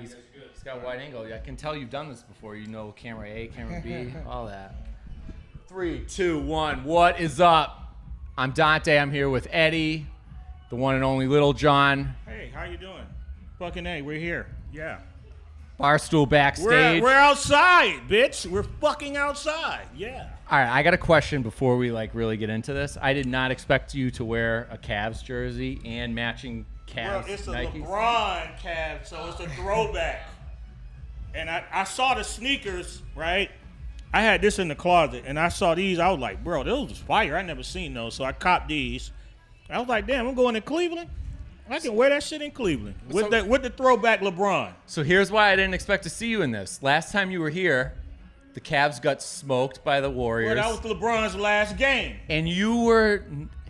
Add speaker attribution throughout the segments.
Speaker 1: He's got a wide angle. I can tell you've done this before. You know camera A, camera B, all that. 3, 2, 1. What is up? I'm Dante. I'm here with Eddie, the one and only Lil Jon.
Speaker 2: Hey, how you doing? Fucking A, we're here. Yeah.
Speaker 1: Barstool Backstage.
Speaker 2: We're outside, bitch. We're fucking outside. Yeah.
Speaker 1: All right, I got a question before we really get into this. I did not expect you to wear a Cavs jersey and matching Cavs
Speaker 2: Bro, it's a
Speaker 1: Nikes.
Speaker 2: LeBron Cavs, so it's a throwback. And I saw the sneakers, right? I had this in the closet, and I saw these. I was like, bro, those was fire. I never seen those, so I copped these. I was like, damn, I'm going to Cleveland. I can wear that shit in Cleveland with the throwback LeBron.
Speaker 1: So here's why I didn't expect to see you in this. Last time you were here, the Cavs got smoked by the Warriors.
Speaker 2: Well, that was LeBron's last game.
Speaker 1: And you were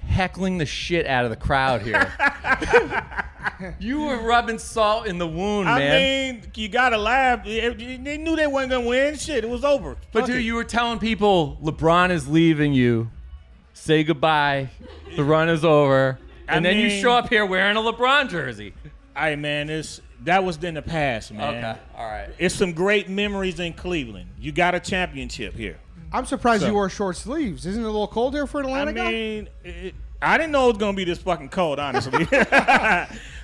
Speaker 1: heckling the shit out of the crowd here. You were rubbing salt in the wound, man.
Speaker 2: I mean, you gotta laugh. They knew they wasn't gonna win. Shit, it was over.
Speaker 1: But dude, you were telling people LeBron is leaving you. Say goodbye. The run is over. And then you show up here wearing a LeBron jersey.
Speaker 2: Hey, man, that was in the past, man.
Speaker 1: Okay, all right.
Speaker 2: It's some great memories in Cleveland. You got a championship here.
Speaker 3: I'm surprised you wore short sleeves. Isn't it a little cold here for an Atlanta guy?
Speaker 2: I mean, I didn't know it was going to be this fucking cold, honestly.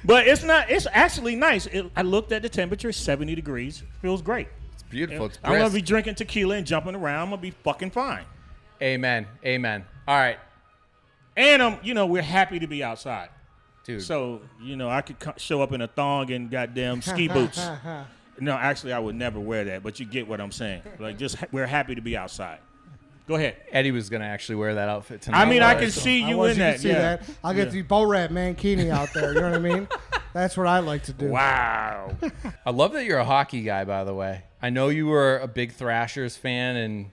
Speaker 2: But it's not. It's actually nice. I looked at the temperature, 70 degrees. Feels great.
Speaker 1: It's beautiful. It's
Speaker 2: I'm going to be drinking tequila and jumping around. I'm going to be fucking fine.
Speaker 1: Amen. Amen. All right.
Speaker 2: And, we're happy to be outside.
Speaker 1: Dude.
Speaker 2: So, I could show up in a thong and goddamn ski boots. No, actually, I would never wear that, but you get what I'm saying. Like, we're happy to be outside. Go ahead.
Speaker 1: Eddie was going to actually wear that outfit tonight.
Speaker 2: I mean, I can see you in that.
Speaker 3: See that. I'll get the Borat Mankini out there. You know what I mean? That's what I like to do.
Speaker 2: Wow.
Speaker 1: I love that you're a hockey guy, by the way. I know you were a big Thrashers fan, and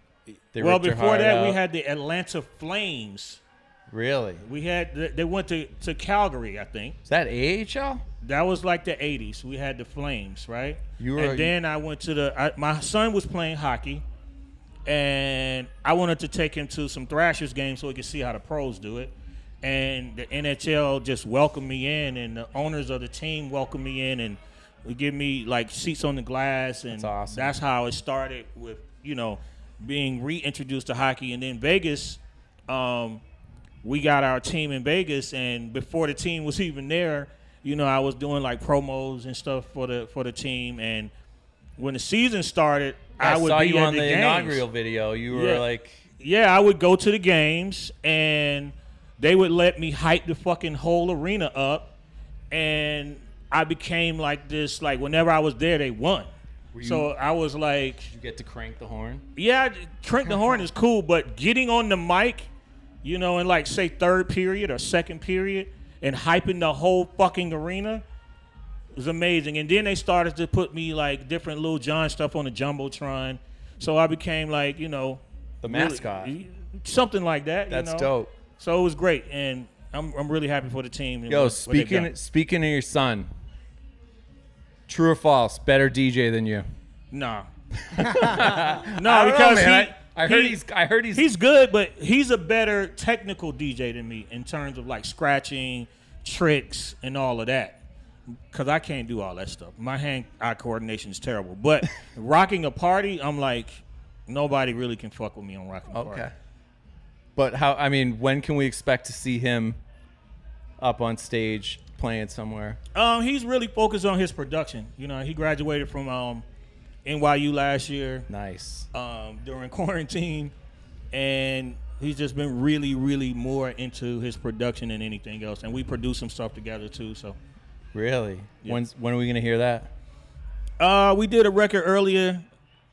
Speaker 1: they ripped your
Speaker 2: before
Speaker 1: heart
Speaker 2: that,
Speaker 1: out.
Speaker 2: we had the Atlanta Flames.
Speaker 1: Really?
Speaker 2: They went to Calgary, I think.
Speaker 1: Is that AHL?
Speaker 2: That was like the 80s. We had the Flames, right?
Speaker 1: And
Speaker 2: then I went to my son was playing hockey, and I wanted to take him to some Thrashers games so he could see how the pros do it. And the NHL just welcomed me in, and the owners of the team welcomed me in, and would give me like seats on the glass. And
Speaker 1: that's awesome.
Speaker 2: That's how it started with, being reintroduced to hockey. And then Vegas, we got our team in Vegas, and before the team was even there, I was doing like promos and stuff for the team. And when the season started, I would
Speaker 1: saw
Speaker 2: be
Speaker 1: you
Speaker 2: at
Speaker 1: on the
Speaker 2: games.
Speaker 1: inaugural video. You were
Speaker 2: I would go to the games, and they would let me hype the fucking whole arena up, and I became like this. Like whenever I was there, they won. So I was like,
Speaker 1: did you get to crank the horn?
Speaker 2: Yeah, crank the horn is cool, but getting on the mic, in like say third period or second period and hyping the whole fucking arena was amazing. And then they started to put me like different Lil Jon stuff on the Jumbotron. So I became like,
Speaker 1: the mascot.
Speaker 2: Something like that.
Speaker 1: That's dope.
Speaker 2: So it was great. And I'm really happy for the team.
Speaker 1: Yo, speaking of your son, true or false, better DJ than you?
Speaker 2: Nah. No, because
Speaker 1: I heard
Speaker 2: he's good, but he's a better technical DJ than me in terms of like scratching, tricks, and all of that. Because I can't do all that stuff. My hand-eye coordination is terrible. But rocking a party, I'm like, nobody really can fuck with me on rocking a party.
Speaker 1: Okay. But when can we expect to see him up on stage playing somewhere?
Speaker 2: He's really focused on his production. He graduated from NYU last year.
Speaker 1: Nice.
Speaker 2: During quarantine, and he's just been really, really more into his production than anything else. And we produce some stuff together too. So,
Speaker 1: really,
Speaker 2: yeah.
Speaker 1: When are we gonna hear that?
Speaker 2: We did a record earlier.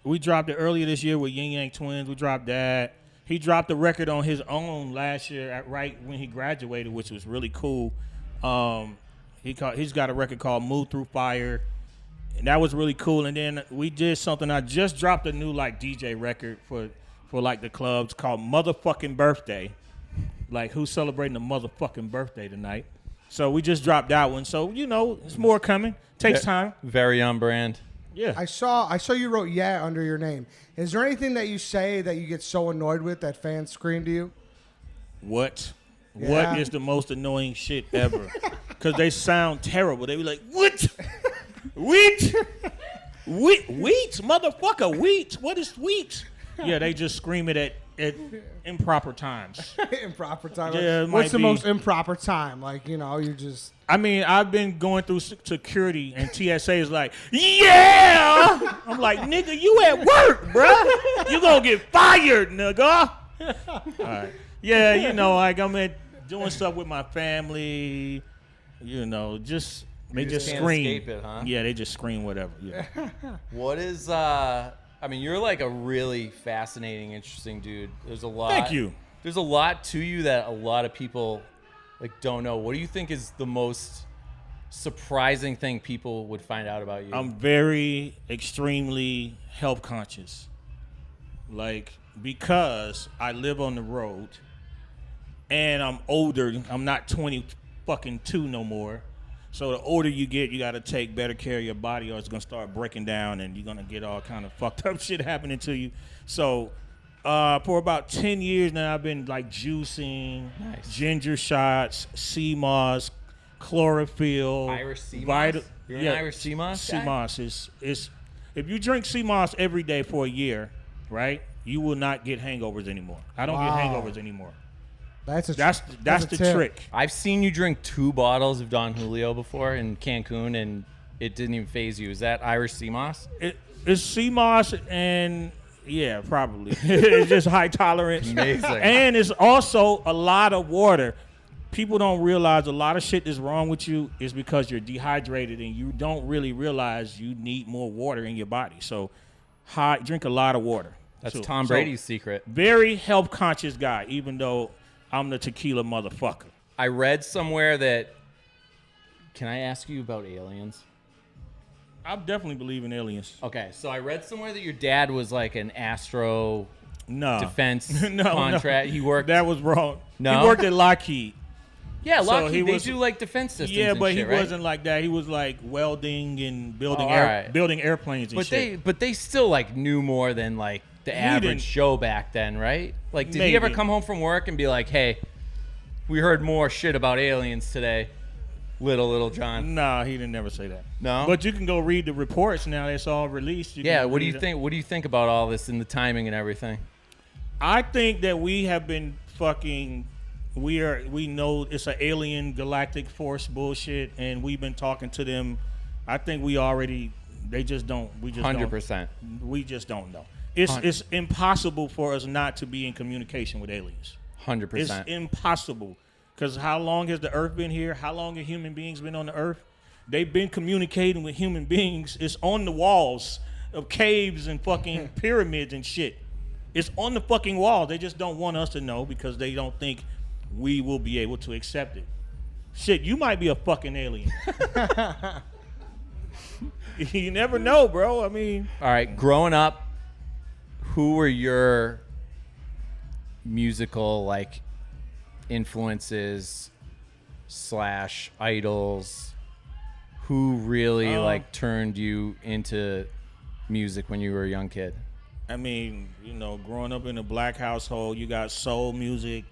Speaker 2: We dropped it earlier this year with Yin Yang Twins. We dropped that. He dropped a record on his own last year, right when he graduated, which was really cool. He's got a record called Move Through Fire. And that was really cool. And then we did something. I just dropped a new like DJ record for like the clubs called Motherfucking Birthday. Like who's celebrating a motherfucking birthday tonight? So we just dropped that one. So it's more coming. Takes time.
Speaker 1: Very on brand.
Speaker 2: Yeah.
Speaker 3: I saw you wrote "yeah" under your name. Is there anything that you say that you get so annoyed with that fans scream to you?
Speaker 2: What?
Speaker 3: Yeah.
Speaker 2: What is the most annoying shit ever? Because they sound terrible. They be like, what? Wheat, motherfucker, wheat. What is wheat? Yeah, they just scream it at improper times.
Speaker 3: Improper time.
Speaker 2: Yeah,
Speaker 3: What's the most improper time? Like, you know, you just.
Speaker 2: I mean, I've been going through security, and TSA is like, yeah. I'm like, nigga, you at work, bruh. You gonna get fired, nigga. All right. Yeah, you know, like I'm doing stuff with my family. You know, just they just
Speaker 1: can't
Speaker 2: scream.
Speaker 1: escape it, huh?
Speaker 2: Yeah, they just scream whatever. Yeah.
Speaker 1: What is I mean, you're like a really fascinating, interesting dude. There's a lot.
Speaker 2: Thank you.
Speaker 1: There's a lot to you that a lot of people like don't know. What do you think is the most surprising thing people would find out about you?
Speaker 2: I'm very extremely health conscious. Like, because I live on the road and I'm older. I'm not 22 no more. So the older you get, you got to take better care of your body, or it's gonna start breaking down, and you're gonna get all kind of fucked up shit happening to you. So for about 10 years now, I've been like juicing, ginger shots, sea moss, chlorophyll,
Speaker 1: Irish sea moss. You're an Irish sea moss guy?
Speaker 2: Sea moss is if you drink sea moss every day for a year, right? You will not get hangovers anymore. I don't get hangovers anymore. That's the trick.
Speaker 1: I've seen you drink 2 bottles of Don Julio before in Cancun, and it didn't even phase you. Is that Irish sea moss?
Speaker 2: It's sea moss, and yeah, probably. It's just high tolerance.
Speaker 1: Amazing.
Speaker 2: And it's also a lot of water. People don't realize a lot of shit that's wrong with you is because you're dehydrated, and you don't really realize you need more water in your body. So drink a lot of water.
Speaker 1: That's Tom Brady's secret.
Speaker 2: Very health conscious guy, even though I'm the tequila motherfucker.
Speaker 1: I read somewhere that. Can I ask you about aliens?
Speaker 2: I definitely believe in aliens.
Speaker 1: Okay, so I read somewhere that your dad was like an astro defense contract.
Speaker 2: No.
Speaker 1: He worked.
Speaker 2: That was wrong.
Speaker 1: No?
Speaker 2: He worked at Lockheed.
Speaker 1: Yeah,
Speaker 2: So
Speaker 1: Lockheed, they do like defense systems.
Speaker 2: Yeah, but
Speaker 1: and shit,
Speaker 2: he wasn't like that. He was like welding and building building airplanes and shit.
Speaker 1: But they still like knew more than like the average Joe back then, right? Like, did he ever come home from work and be like, "Hey, we heard more shit about aliens today, Lil Jon"?
Speaker 2: Nah, he didn't never say that.
Speaker 1: No,
Speaker 2: but you can go read the reports now. It's all released.
Speaker 1: What do you think? What do you think about all this and the timing and everything?
Speaker 2: I think that we have been fucking. We know it's an alien galactic force bullshit, and we've been talking to them. I think we already. They just don't. We just
Speaker 1: 100%.
Speaker 2: We just don't know. It's impossible for us not to be in communication with aliens.
Speaker 1: 100%.
Speaker 2: It's impossible. Because how long has the Earth been here? How long have human beings been on the Earth? They've been communicating with human beings. It's on the walls of caves and fucking pyramids and shit. It's on the fucking wall. They just don't want us to know because they don't think we will be able to accept it. Shit, you might be a fucking alien. You never know, bro. I mean.
Speaker 1: All right, growing up, who were your musical like influences / idols? Who really like turned you into music when you were a young kid?
Speaker 2: I mean, you know, growing up in a black household, you got soul music,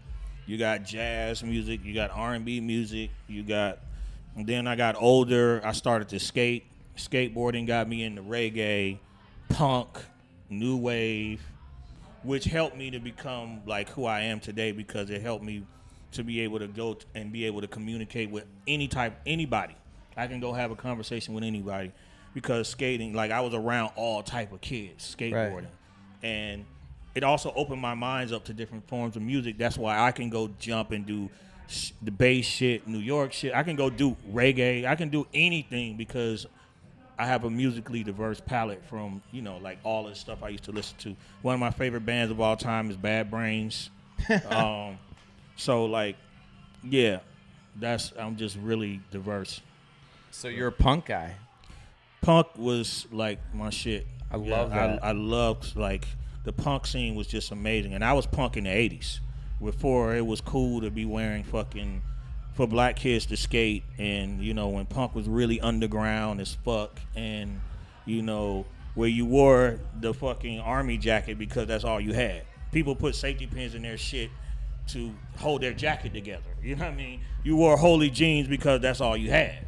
Speaker 2: you got jazz music, you got R&B music, and then I got older, I started to skate. Skateboarding got me into reggae, punk, new wave, which helped me to become like who I am today because it helped me to be able to go and be able to communicate with anybody. I can go have a conversation with anybody because skating, like I was around all type of kids skateboarding. Right. And it also opened my minds up to different forms of music. That's why I can go jump and do the bass shit, New York shit. I can go do reggae. I can do anything because I have a musically diverse palette from, you know, like all the stuff I used to listen to. One of my favorite bands of all time is Bad Brains. So like, yeah, I'm just really diverse.
Speaker 1: So you're a punk guy.
Speaker 2: Punk was like my shit.
Speaker 1: I love that.
Speaker 2: I loved like the punk scene was just amazing. And I was punk in the 80s before it was cool to be wearing fucking for black kids to skate, and you know when punk was really underground as fuck, and you know where you wore the fucking army jacket because that's all you had. People put safety pins in their shit to hold their jacket together. You know what I mean? You wore holy jeans because that's all you had.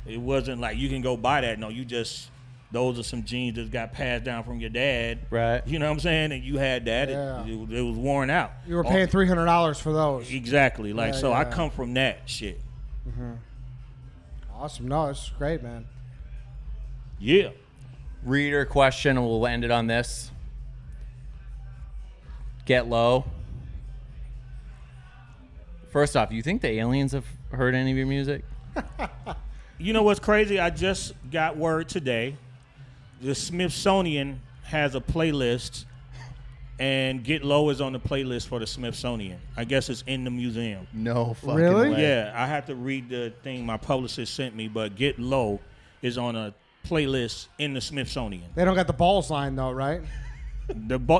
Speaker 2: It wasn't like you can go buy that. No, those are some jeans that got passed down from your dad.
Speaker 1: Right.
Speaker 2: You know what I'm saying? And you had that.
Speaker 3: Yeah.
Speaker 2: It was worn out.
Speaker 3: You were paying $300 for those.
Speaker 2: Exactly. Like,
Speaker 3: Yeah,
Speaker 2: so I
Speaker 3: yeah.
Speaker 2: come from that shit.
Speaker 3: Awesome. No, it's great, man.
Speaker 2: Yeah.
Speaker 1: Reader question, and we'll end it on this. Get low. First off, you think the aliens have heard any of your music?
Speaker 2: You know what's crazy? I just got word today. The Smithsonian has a playlist, and Get Low is on the playlist for the Smithsonian. I guess it's in the museum.
Speaker 1: No fucking
Speaker 3: Really?
Speaker 1: way.
Speaker 2: Yeah, I have to read the thing my publicist sent me, but Get Low is on a playlist in the Smithsonian.
Speaker 3: They don't got the balls line, though, right?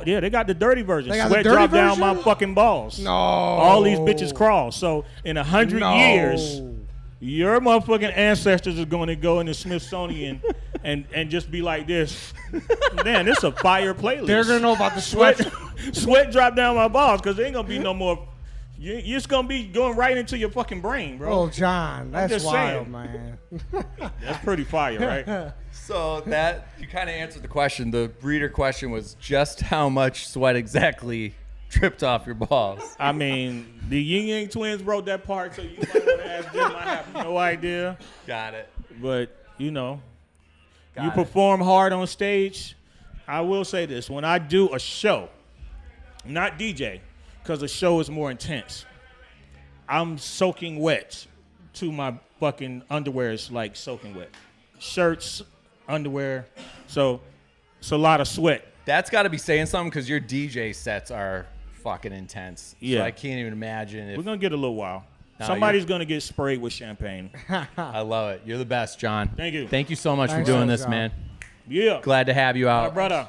Speaker 2: Yeah, they got the dirty version.
Speaker 3: They got the
Speaker 2: Sweat
Speaker 3: dirty
Speaker 2: drop down
Speaker 3: version?
Speaker 2: my fucking balls.
Speaker 3: No.
Speaker 2: All these bitches crawl. So in 100
Speaker 3: No.
Speaker 2: years, your motherfucking ancestors are going to go in the Smithsonian and just be like this. Man, this a fire playlist.
Speaker 3: They're going to know about the sweat.
Speaker 2: Sweat drop down my balls because there ain't going to be no more. You're just going to be going right into your fucking brain, bro.
Speaker 3: Oh, John, that's
Speaker 2: just
Speaker 3: wild,
Speaker 2: saying.
Speaker 3: man.
Speaker 2: That's pretty fire, right?
Speaker 1: So that you kind of answered the question. The reader question was just how much sweat exactly dripped off your balls.
Speaker 2: I mean, the Yin Yang Twins wrote that part, so you might want to ask them. I have no idea.
Speaker 1: Got it.
Speaker 2: But, you know,
Speaker 1: Got
Speaker 2: you
Speaker 1: it.
Speaker 2: perform hard on stage. I will say this. When I do a show, not DJ, because the show is more intense, I'm soaking wet to my fucking underwear is like soaking wet. Shirts, underwear. So it's a lot of sweat.
Speaker 1: That's got to be saying something because your DJ sets are fucking intense.
Speaker 2: Yeah.
Speaker 1: So I can't even imagine if
Speaker 2: We're going to get a little while.
Speaker 1: No,
Speaker 2: Somebody's going to get sprayed with champagne.
Speaker 1: I love it. You're the best, John.
Speaker 2: Thank you.
Speaker 1: Thank you so much
Speaker 3: Thanks,
Speaker 1: for doing this,
Speaker 3: John.
Speaker 1: man.
Speaker 2: Yeah.
Speaker 1: Glad to have you
Speaker 2: My
Speaker 1: out.
Speaker 2: brother.